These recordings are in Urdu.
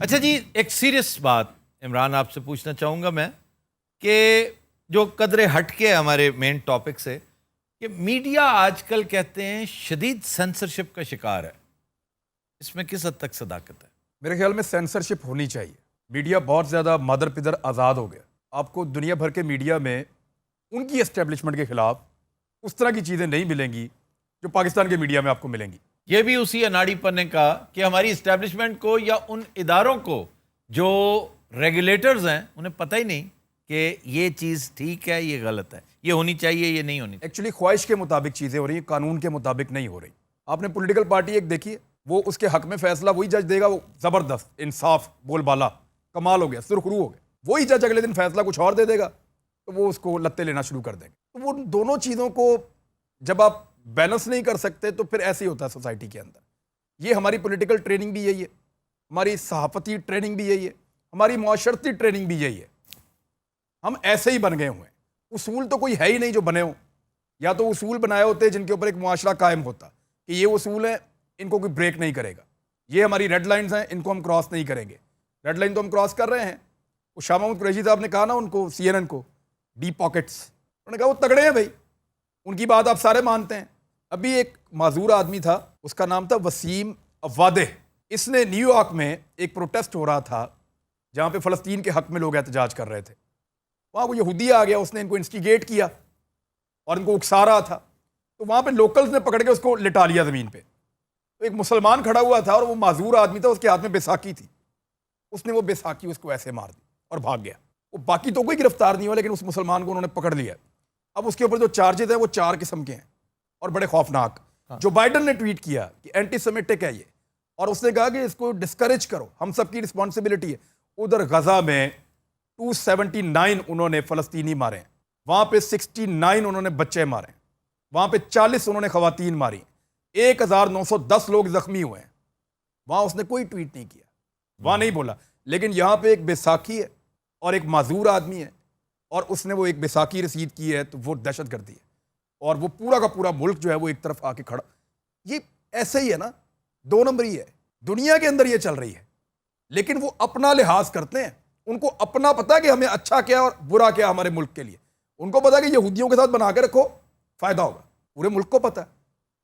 اچھا جی، ایک سیریس بات عمران آپ سے پوچھنا چاہوں گا میں کہ جو قدرے ہٹ کے ہمارے مین ٹاپک سے کہ میڈیا آج کل کہتے ہیں شدید سینسرشپ کا شکار ہے، اس میں کس حد تک صداقت ہے؟ میرے خیال میں سینسرشپ ہونی چاہیے. میڈیا بہت زیادہ مادر پدر آزاد ہو گیا. آپ کو دنیا بھر کے میڈیا میں ان کی اسٹیبلشمنٹ کے خلاف اس طرح کی چیزیں نہیں ملیں گی جو پاکستان کے میڈیا میں آپ کو ملیں گی. یہ بھی اسی اناڑی پنے کا کہ ہماری اسٹیبلشمنٹ کو یا ان اداروں کو جو ریگولیٹرز ہیں انہیں پتہ ہی نہیں کہ یہ چیز ٹھیک ہے، یہ غلط ہے، یہ ہونی چاہیے، یہ نہیں ہونی چاہیے. ایکچولی خواہش کے مطابق چیزیں ہو رہی ہیں، قانون کے مطابق نہیں ہو رہی. آپ نے پولیٹیکل پارٹی ایک دیکھی ہے، وہ اس کے حق میں فیصلہ وہی جج دے گا، وہ زبردست انصاف بول بالا کمال ہو گیا، سرخرو ہو گیا. وہی جج اگلے دن فیصلہ کچھ اور دے دے گا تو وہ اس کو لتے لینا شروع کر دیں گے. تو وہ دونوں چیزوں کو جب آپ بیلنس نہیں کر سکتے تو پھر ایسے ہی ہوتا ہے سوسائٹی کے اندر. یہ ہماری پولیٹیکل ٹریننگ بھی یہی ہے، ہماری صحافتی ٹریننگ بھی یہی ہے، ہماری معاشرتی ٹریننگ بھی یہی ہے. ہم ایسے ہی بن گئے ہوئے ہیں. اصول تو کوئی ہے ہی نہیں جو بنے ہوں. یا تو اصول بنائے ہوتے جن کے اوپر ایک معاشرہ قائم ہوتا کہ یہ اصول ہیں، ان کو کوئی بریک نہیں کرے گا، یہ ہماری ریڈ لائنز ہیں، ان کو ہم کراس نہیں کریں گے. ریڈ لائن تو ہم کراس کر رہے ہیں. وہ شاہ محمود قریشی صاحب نے کہا نا ان کو، CNN کو، ڈیپ پاکٹس، انہوں نے کہا وہ تگڑے ہیں بھائی، ان کی بات آپ سارے مانتے ہیں. ابھی ایک معذور آدمی تھا، اس کا نام تھا وسیم اوادہ. اس نے نیو یارک میں ایک پروٹیسٹ ہو رہا تھا جہاں پہ فلسطین کے حق میں لوگ احتجاج کر رہے تھے. وہاں کو یہودی آ گیا، اس نے ان کو انسٹیگیٹ کیا اور ان کو اکسا رہا تھا. تو وہاں پہ لوکلز نے پکڑ کے اس کو لٹا لیا زمین پہ. تو ایک مسلمان کھڑا ہوا تھا اور وہ معذور آدمی تھا، اس کے ہاتھ میں بیساکھی تھی. اس نے وہ بیساکھی اس کو ایسے مار دی اور بھاگ گیا. وہ باقی تو کوئی گرفتار نہیں ہوا، لیکن اس مسلمان کو انہوں نے پکڑ لیا. اب اس کے اوپر جو چارجز ہیں وہ 4 قسم کے ہیں اور بڑے خوفناک. جو بائیڈن نے ٹویٹ کیا کہ اینٹی سیمیٹک ہے یہ، اور اس نے کہا کہ اس کو ڈسکریج کرو، ہم سب کی رسپانسبلٹی ہے. ادھر غزہ میں 279 انہوں نے فلسطینی مارے ہیں، وہاں پہ 69 انہوں نے بچے مارے ہیں، وہاں پہ 40 انہوں نے خواتین ماری، 1910 لوگ زخمی ہوئے ہیں. وہاں اس نے کوئی ٹویٹ نہیں کیا، وہاں نہیں بولا. لیکن یہاں پہ ایک بیساکھی ہے اور ایک معذور آدمی ہے اور اس نے وہ ایک بیساکھی رسید کی ہے، تو وہ دہشت گردی ہے. اور وہ پورا کا پورا ملک جو ہے وہ ایک طرف آ کے کھڑا. یہ ایسے ہی ہے نا، 2 نمبری ہے. دنیا کے اندر یہ چل رہی ہے، لیکن وہ اپنا لحاظ کرتے ہیں. ان کو اپنا پتا کہ ہمیں اچھا کیا اور برا کیا ہمارے ملک کے لیے. ان کو پتا کہ یہودیوں کے ساتھ بنا کے رکھو فائدہ ہوگا. پورے ملک کو پتا ہے،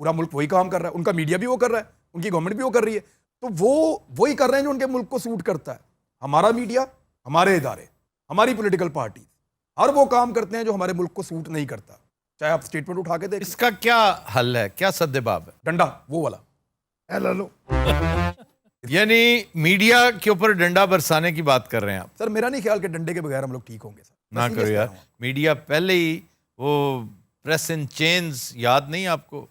پورا ملک وہی کام کر رہا ہے، ان کا میڈیا بھی وہ کر رہا ہے، ان کی گورنمنٹ بھی وہ کر رہی ہے. تو وہ وہی کر رہے ہیں جو ان کے ملک کو سوٹ کرتا ہے. ہمارا میڈیا، ہمارے ادارے، ہماری پولیٹیکل پارٹی ہر وہ کام کرتے ہیں جو ہمارے ملک کو سوٹ نہیں کرتا. چاہے آپ سٹیٹمنٹ اٹھا کے دیکھیں. اس کا کیا حل ہے، کیا سدباب ہے؟ ڈنڈا، وہ والا لو. یعنی میڈیا کے اوپر ڈنڈا برسانے کی بات کر رہے ہیں آپ؟ سر میرا نہیں خیال کہ ڈنڈے کے بغیر ہم لوگ ٹھیک ہوں گے. نہ کرو یار. میڈیا پہلے ہی وہ پریس ان چینز یاد نہیں آپ کو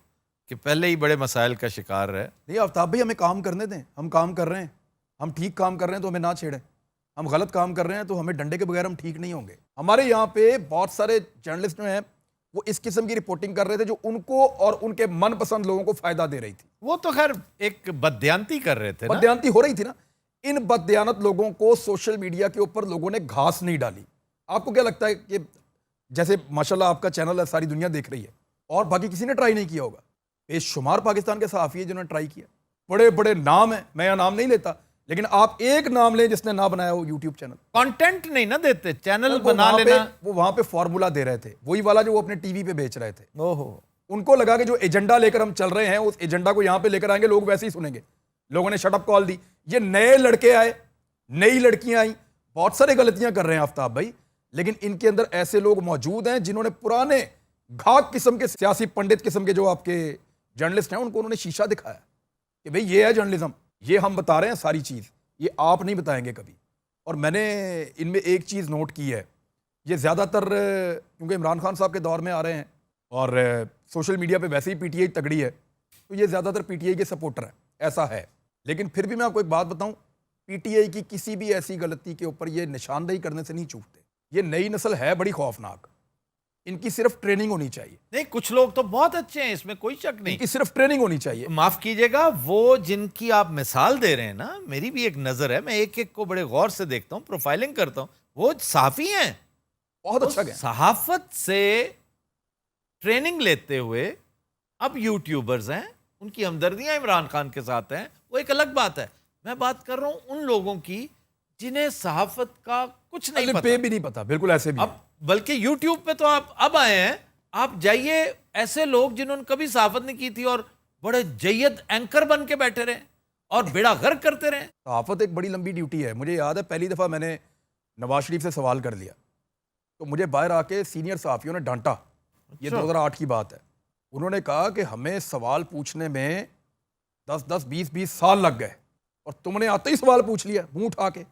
کہ پہلے ہی بڑے مسائل کا شکار ہے. نہیں آفتاب بھائی، ہمیں کام کرنے دیں. ہم کام کر رہے ہیں، ہم ٹھیک کام کر رہے ہیں تو ہمیں نہ چھیڑیں. ہم غلط کام کر رہے ہیں تو ہمیں ڈنڈے کے بغیر ہم ٹھیک نہیں ہوں گے. ہمارے یہاں پہ بہت سارے جرنلسٹ ہیں، وہ اس قسم کی رپورٹنگ کر رہے تھے جو ان کو اور ان کے من پسند لوگوں کو فائدہ دے رہی تھی. وہ تو خیر ایک بددیانتی کر رہے تھے نا. بددیانتی ہو رہی تھی نا. ان بددیانت لوگوں کو سوشل میڈیا کے اوپر لوگوں نے گھاس نہیں ڈالی. آپ کو کیا لگتا ہے کہ جیسے ماشاءاللہ آپ کا چینل ہے، ساری دنیا دیکھ رہی ہے، اور باقی کسی نے ٹرائی نہیں کیا ہوگا؟ بے شمار پاکستان کے صحافی ہیں جنہوں نے ٹرائی کیا. بڑے بڑے نام ہیں، میں یہاں نام نہیں لیتا، لیکن آپ ایک نام لیں جس نے نہ بنایا ہو یوٹیوب چینل. کانٹینٹ نہیں نہ دیتے، چینل بنا لینا. وہ وہاں پہ فارمولا دے رہے تھے، وہی والا جو وہ اپنے ٹی وی پہ بیچ رہے تھے. ان کو لگا کہ جو ایجنڈا لے کر ہم چل رہے ہیں اس ایجنڈا کو یہاں پہ لے کر آئیں گے، لوگ ویسے ہی سنیں گے. لوگوں نے شٹ اپ کال دی. یہ نئے لڑکے آئے، نئی لڑکیاں آئیں، بہت سارے غلطیاں کر رہے ہیں آفتاب بھائی، لیکن ان کے اندر ایسے لوگ موجود ہیں جنہوں نے پرانے گھاک قسم کے سیاسی پنڈت قسم کے جو آپ کے جرنلسٹ ہیں ان کو انہوں نے شیشہ دکھایا کہ بھئی یہ ہے جرنلزم، یہ ہم بتا رہے ہیں ساری چیز، یہ آپ نہیں بتائیں گے کبھی. اور میں نے ان میں ایک چیز نوٹ کی ہے، یہ زیادہ تر کیونکہ عمران خان صاحب کے دور میں آ رہے ہیں اور سوشل میڈیا پہ ویسے ہی پی ٹی آئی تگڑی ہے، تو یہ زیادہ تر پی ٹی آئی کے سپورٹر ہیں، ایسا ہے. لیکن پھر بھی میں آپ کو ایک بات بتاؤں، پی ٹی آئی کی کسی بھی ایسی غلطی کے اوپر یہ نشاندہی کرنے سے نہیں چوکتے. یہ نئی نسل ہے بڑی خوفناک، ان کی صرف ٹریننگ ہونی چاہیے. نہیں، کچھ لوگ تو بہت اچھے ہیں، اس میں کوئی شک نہیں، ان کی صرف ٹریننگ ہونی چاہیے. معاف کیجیے گا، وہ جن کی آپ مثال دے رہے ہیں نا، میری بھی ایک نظر ہے، میں ایک ایک کو بڑے غور سے دیکھتا ہوں، پروفائلنگ کرتا ہوں، وہ صحافی ہیں، بہت اچھا گیا. صحافت سے ٹریننگ لیتے ہوئے اب یوٹیوبرز ہیں، ان کی ہمدردیاں عمران خان کے ساتھ ہیں، وہ ایک الگ بات ہے. میں بات کر رہا ہوں ان لوگوں کی جنہیں صحافت کا کچھ نہیں پتا، پہ بھی نہیں پتا، بالکل ایسے بھی اب بلکہ یوٹیوب پہ تو آپ اب آئے ہیں، آپ جائیے ایسے لوگ جنہوں نے کبھی صحافت نہیں کی تھی اور بڑے جید اینکر بن کے بیٹھے رہے اور بیڑا غرق کرتے رہے. صحافت ایک بڑی لمبی ڈیوٹی ہے. مجھے یاد ہے پہلی دفعہ میں نے نواز شریف سے سوال کر لیا تو مجھے باہر آ کے سینئر صحافیوں نے ڈانٹا. یہ 2008 کی بات ہے. انہوں نے کہا کہ ہمیں سوال پوچھنے میں 10-20 سال لگ گئے اور تم نے آتے ہی سوال پوچھ لیا منہ اٹھا کے.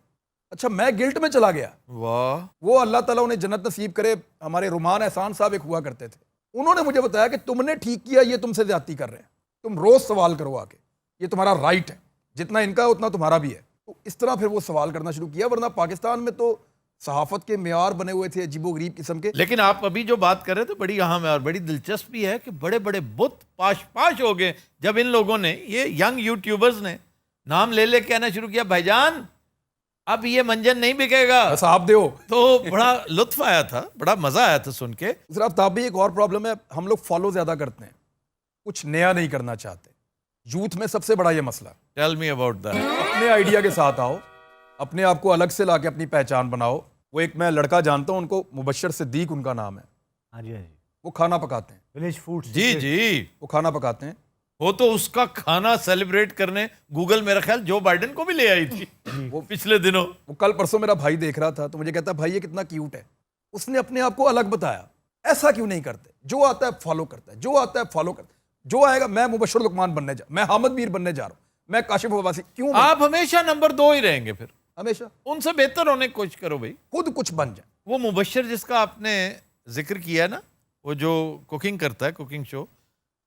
اچھا میں گلٹ میں چلا گیا. واہ. وہ اللہ تعالیٰ انہیں جنت نصیب کرے، ہمارے رومان احسان صاحب ایک ہوا کرتے تھے. انہوں نے مجھے بتایا کہ تم نے ٹھیک کیا، یہ تم سے زیادتی کر رہے ہیں، تم روز سوال کرو آ کے، یہ تمہارا رائٹ ہے، جتنا ان کا ہے اتنا تمہارا بھی ہے. تو اس طرح پھر وہ سوال کرنا شروع کیا. ورنہ پاکستان میں تو صحافت کے معیار بنے ہوئے تھے عجیب و غریب قسم کے. لیکن آپ ابھی جو بات کر رہے تھے بڑی اہم ہے اور بڑی دلچسپ بھی ہے کہ بڑے بڑے بت پاش ہو گئے جب ان لوگوں نے، یہ ینگ یوٹیوبرز نے نام لے لے کہنا شروع کیا بھائی جان اب یہ منجن نہیں بکے گا. صاحب دیو. تو بڑا لطف آیا تھا، بڑا مزہ آیا تھا سن کے. صرف تاب بھی ایک اور پرابلم ہے، ہم لوگ فالو زیادہ کرتے ہیں، کچھ نیا نہیں کرنا چاہتے. یوتھ میں سب سے بڑا یہ مسئلہ. Tell me about that. اپنے آئیڈیا کے ساتھ آؤ، اپنے آپ کو الگ سے لا کے اپنی پہچان بناؤ. وہ ایک میں لڑکا جانتا ہوں، ان کو مبشر صدیق ان کا نام ہے. ہاں جی ہاں جی، وہ کھانا پکاتے ہیں. Village food. جی جی، وہ کھانا پکاتے ہیں. وہ تو اس کا کھانا سیلیبریٹ کرنے گوگل میرا خیال جو بائیڈن کو بھی لے آئی تھی وہ پچھلے دنوں. وہ کل پرسوں میرا بھائی دیکھ رہا تھا تو مجھے کہتا بھائی یہ کتنا کیوٹ ہے. اس نے اپنے آپ کو الگ بتایا. ایسا کیوں نہیں کرتے؟ جو آتا ہے فالو کرتا ہے، جو آتا ہے فالو کرتا ہے. جو آئے گا، میں مبشر لقمان بننے جا، میں حامد میر بننے جا رہا ہوں، میں کاشف عباسی. کیوں آپ ہمیشہ نمبر 2 ہی رہیں گے، پھر ہمیشہ ان سے بہتر ہونے کی کوشش کرو بھائی. خود کچھ بن جائے. وہ مبشر جس کا آپ نے ذکر کیا نا، وہ جو کوکنگ کرتا ہے، کوکنگ شو،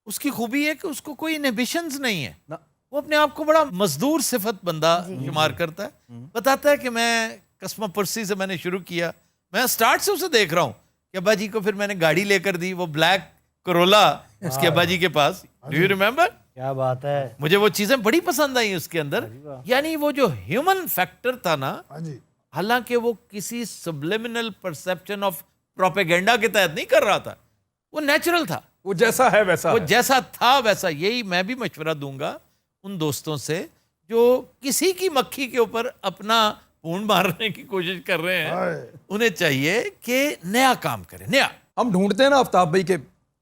اس کی خوبی ہے کہ اس کو کوئی انہیبیشنز نہیں ہے. نہ وہ اپنے آپ کو بڑا مزدور صفت بندہ شمار کرتا ہے. بتاتا ہے کہ میں قسمہ پرسی سے میں نے شروع کیا، میں سٹارٹ سے اسے دیکھ رہا ہوں کہ ابا جی کو پھر میں نے گاڑی لے کر دی، وہ بلیک کرولا اس کے ابا جی کے پاس. Do you remember? کیا بات ہے. مجھے وہ چیزیں بڑی پسند آئیں اس کے اندر. یعنی وہ جو ہیومن فیکٹر تھا نا، حالانکہ وہ کسی سبلیمنل پرسپشن آف پروپیگنڈا کے تحت نہیں کر رہا تھا، وہ نیچرل تھا. وہ جیسا ہے ویسا وہ ہے. جیسا تھا ویسا. یہی میں بھی مشورہ دوں گا ان دوستوں سے جو کسی کی مکھی کے اوپر اپنا پون مارنے کی کوشش کر رہے ہیں. انہیں چاہیے کہ نیا کام کریں. نیا ہم ڈھونڈتے ہیں نا آفتاب بھائی کہ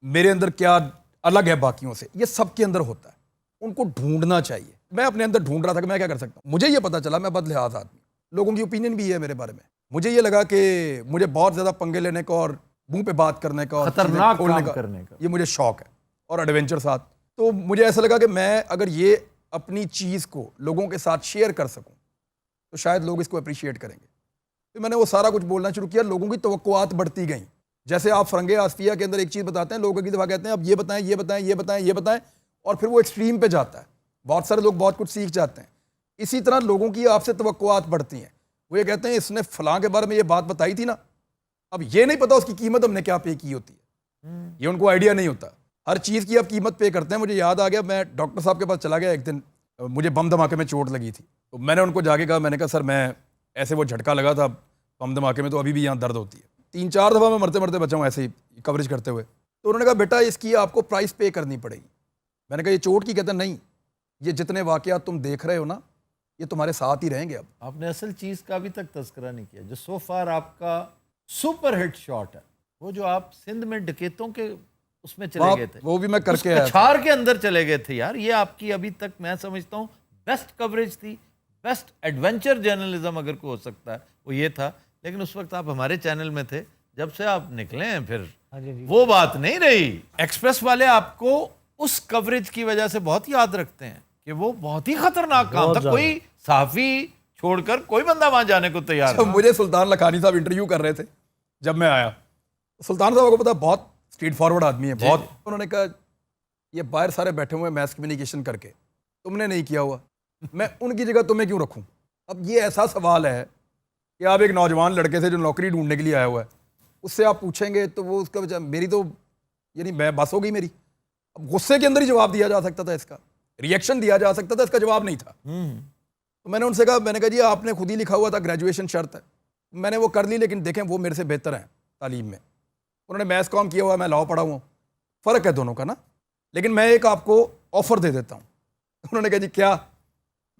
میرے اندر کیا الگ ہے باقیوں سے. یہ سب کے اندر ہوتا ہے، ان کو ڈھونڈنا چاہیے. میں اپنے اندر ڈھونڈ رہا تھا کہ میں کیا کر سکتا ہوں. مجھے یہ پتا چلا میں بد لحاظ آدمی، لوگوں کی اوپینین بھی ہے میرے بارے میں. مجھے یہ لگا کہ مجھے بہت زیادہ پنگے لینے کا اور منہ پہ بات کرنے کا اور خطرناک کھولنے کام کرنے کا یہ مجھے شوق ہے، اور ایڈونچر ساتھ. تو مجھے ایسا لگا کہ میں اگر یہ اپنی چیز کو لوگوں کے ساتھ شیئر کر سکوں تو شاید لوگ اس کو اپریشیٹ کریں گے. پھر میں نے وہ سارا کچھ بولنا شروع کیا. لوگوں کی توقعات بڑھتی گئیں. جیسے آپ فرنگ آصفیہ کے اندر ایک چیز بتاتے ہیں، لوگ اگلی دفعہ کہتے ہیں اب یہ بتائیں یہ بتائیں یہ بتائیں یہ بتائیں، اور پھر وہ ایکسٹریم پہ جاتا ہے. بہت سارے لوگ بہت کچھ سیکھ جاتے ہیں. اسی طرح لوگوں کی آپ سے توقعات بڑھتی ہیں. وہ یہ کہتے ہیں اس نے فلاں کے بارے میں یہ بات بتائی تھی نا، اب یہ نہیں پتا اس کی قیمت ہم نے کیا پے کی ہوتی ہے. یہ ان کو آئیڈیا نہیں ہوتا. ہر چیز کی آپ قیمت پے کرتے ہیں. مجھے یاد آ گیا، میں ڈاکٹر صاحب کے پاس چلا گیا ایک دن، مجھے بم دھماکے میں چوٹ لگی تھی. تو میں نے ان کو جا کے کہا، میں نے کہا سر میں ایسے وہ جھٹکا لگا تھا بم دھماکے میں، تو ابھی بھی یہاں درد ہوتی ہے. 3-4 دفعہ میں مرتے مرتے بچا ہوں ایسے ہی کوریج کرتے ہوئے. تو انہوں نے کہا بیٹا اس کی آپ کو پرائز پے کرنی پڑے گی. میں نے کہا یہ چوٹ کی؟ کہتے ہیں نہیں، یہ جتنے واقعات تم دیکھ رہے ہو نا یہ تمہارے ساتھ ہی رہیں گے. اب آپ نے اصل چیز کا ابھی تک تذکرہ نہیں کیا جو سو فار آپ کا سپر ہٹ شاٹ ہے، وہ جو آپ سندھ میں ڈکیتوں کے اس میں چلے گئے تھے، وہ بھی میں کر اس کے آیا تھا. کچھار کے اندر چلے گئے تھے. یار یہ آپ کی ابھی تک میں سمجھتا ہوں بیسٹ کوریج تھی، بیسٹ ایڈونچر جرنلزم اگر کوئی ہو سکتا ہے وہ یہ تھا. لیکن اس وقت آپ ہمارے چینل میں تھے، جب سے آپ نکلے ہیں پھر وہ بات نہیں رہی. ایکسپریس والے آپ کو اس کوریج کی وجہ سے بہت یاد رکھتے ہیں کہ وہ بہت ہی خطرناک کام تھا. کوئی صحافی چھوڑ کر کوئی بندہ وہاں جانے کو تیار نہیں. مجھے سلطان لکھانی صاحب انٹرویو کر رہے تھے جب میں آیا. سلطان صاحب کو پتا بہت اسٹریٹ فارورڈ آدمی ہے بہت. انہوں نے کہا یہ باہر سارے بیٹھے ہوئے میس کمیونیکیشن کر کے تم نے نہیں کیا ہوا، میں ان کی جگہ تمہیں کیوں رکھوں. اب یہ ایسا سوال ہے کہ آپ ایک نوجوان لڑکے سے جو نوکری ڈھونڈنے کے لیے آیا ہوا ہے، اس سے آپ پوچھیں گے تو وہ اس کا میری تو یعنی میں بس ہو گئی میری. اب غصے کے اندر ہی جواب دیا جا سکتا تھا، اس کا ریئیکشن دیا جا سکتا تھا، اس کا جواب نہیں تھا. تو میں نے ان سے کہا، میں نے کہا جی آپ نے خود ہی لکھا ہوا تھا گریجویشن شرط ہے، میں نے وہ کر لی، لیکن دیکھیں وہ میرے سے بہتر ہیں تعلیم میں. انہوں نے میتھس کام کیا ہوا ہے، میں لاء پڑھا ہوا ہوں، فرق ہے دونوں کا نا. لیکن میں ایک آپ کو آفر دے دیتا ہوں. انہوں نے کہا جی کیا؟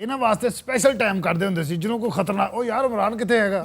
ਇਹਨਾਂ ਵਾਸਤੇ ਸਪੈਸ਼ਲ ਟਾਈਮ ਕਰਦੇ ਹੁੰਦੇ ਸੀ ਜਿਹਨੂੰ ਕੋਈ ਖਤਰਾ, ਉਹ ਯਾਰ ਇਮਰਾਨ ਕਿੱਥੇ ਹੈਗਾ।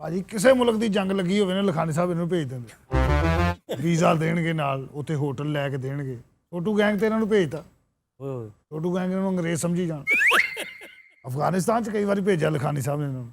ਭਾਜੀ ਕਿਸੇ ਮੁਲਕ ਦੀ ਜੰਗ ਲੱਗੀ ਹੋਵੇ ਨਾ, ਲਖਾਨੀ ਸਾਹਿਬ ਇਹਨੂੰ ਭੇਜ ਦਿੰਦੇ, ਵੀਜ਼ਾ ਦੇਣਗੇ ਨਾਲ, ਉੱਥੇ ਹੋਟਲ ਲੈ ਕੇ ਦੇਣਗੇ। ਛੋਟੂ ਗੈਂਗ ਤੇ ਇਹਨਾਂ ਨੂੰ ਭੇਜਤਾ, ਛੋਟੂ ਗੈਂਗ ਨੂੰ ਅੰਗਰੇਜ਼ ਸਮਝੀ ਜਾਣ। ਅਫਗਾਨਿਸਤਾਨ 'ਚ ਕਈ ਵਾਰੀ ਭੇਜਿਆ ਲਖਾਨੀ ਸਾਹਿਬ ਨੇ ਇਹਨਾਂ ਨੂੰ,